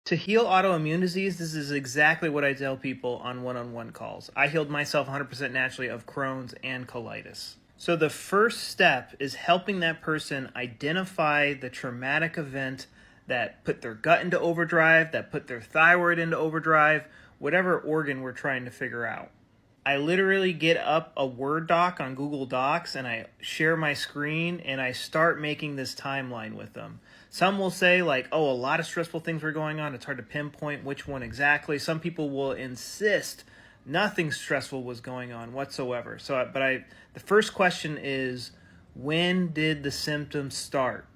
To heal autoimmune disease, this is exactly what I tell people on one-on-one calls. I healed myself 100% naturally of Crohn's and colitis. So the first step is helping that person identify the traumatic event that put their gut into overdrive, that put their thyroid into overdrive, whatever organ we're trying to figure out. I literally get up a Word doc on Google Docs and I share my screen and I start making this timeline with them. Some will say like, oh, a lot of stressful things were going on. It's hard to pinpoint which one exactly. Some people will insist nothing stressful was going on whatsoever. The first question is, when did the symptoms start?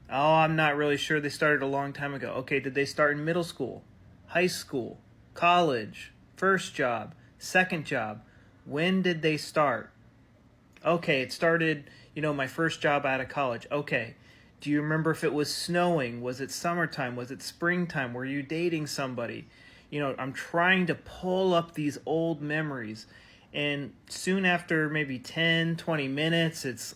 Oh, I'm not really sure. They started a long time ago. Okay, did they start in middle school, high school, college, first job, second job? When did they start? Okay, it started, my first job out of college. Okay, do you remember if it was snowing? Was it summertime? Was it springtime? Were you dating somebody? I'm trying to pull up these old memories. And soon after maybe 10, 20 minutes, it's,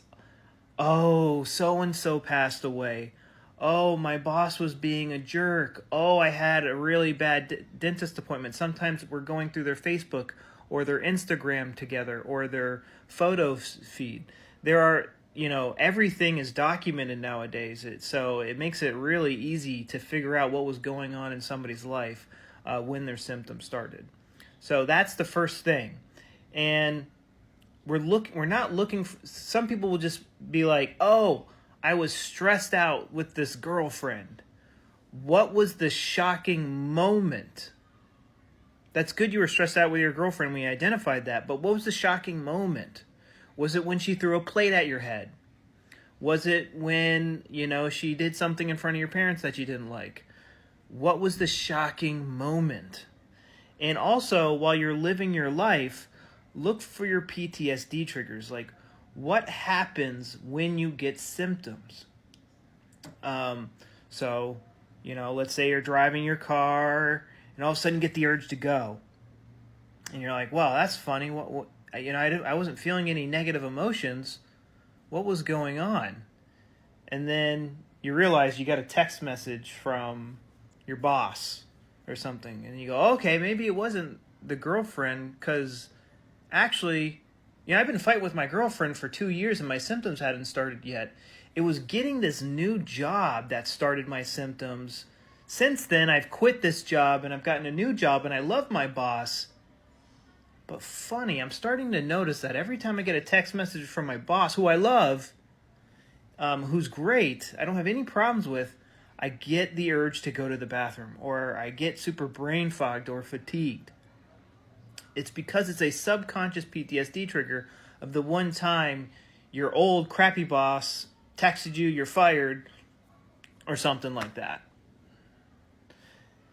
oh, so-and-so passed away. Oh, my boss was being a jerk. Oh, I had a really bad dentist appointment. Sometimes we're going through their Facebook or their Instagram together or their photo feed. There are, everything is documented nowadays. So it makes it really easy to figure out what was going on in somebody's life when their symptoms started. So that's the first thing. And we're not looking for, some people will just be like, oh, I was stressed out with this girlfriend. What was the shocking moment? That's good you were stressed out with your girlfriend. We identified that. But what was the shocking moment? Was it when she threw a plate at your head? Was it when, she did something in front of your parents that you didn't like? What was the shocking moment? And also, while you're living your life, look for your PTSD triggers. Like, what happens when you get symptoms? Let's say you're driving your car and all of a sudden get the urge to go. And you're like, well, that's funny. I wasn't feeling any negative emotions. What was going on? And then you realize you got a text message from your boss or something. And you go, okay, maybe it wasn't the girlfriend, because actually, I've been fighting with my girlfriend for 2 years and my symptoms hadn't started yet. It was getting this new job that started my symptoms. Since then, I've quit this job and I've gotten a new job and I love my boss. But funny, I'm starting to notice that every time I get a text message from my boss, who I love, who's great, I don't have any problems with, I get the urge to go to the bathroom, or I get super brain fogged or fatigued. It's because it's a subconscious PTSD trigger of the one time your old crappy boss texted you, you're fired, or something like that.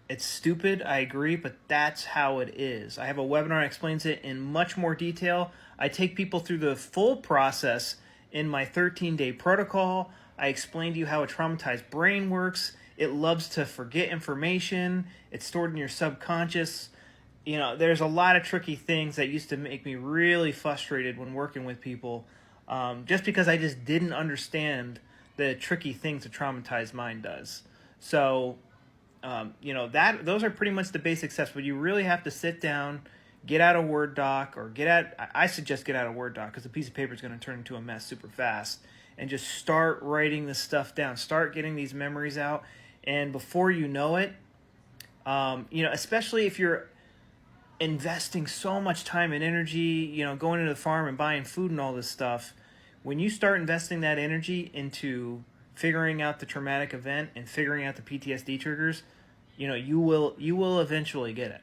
It's stupid, I agree, but that's how it is. I have a webinar that explains it in much more detail. I take people through the full process in my 13-day protocol. I explain to you how a traumatized brain works. It loves to forget information. It's stored in your subconscious. There's a lot of tricky things that used to make me really frustrated when working with people, just because I just didn't understand the tricky things a traumatized mind does. So, those are pretty much the basic steps, but you really have to sit down, get out a Word doc, or I suggest get out a Word doc, because a piece of paper is going to turn into a mess super fast, and just start writing this stuff down. Start getting these memories out, and before you know it, especially if you're investing so much time and energy, going into the farm and buying food and all this stuff, when you start investing that energy into figuring out the traumatic event and figuring out the PTSD triggers, you will eventually get it.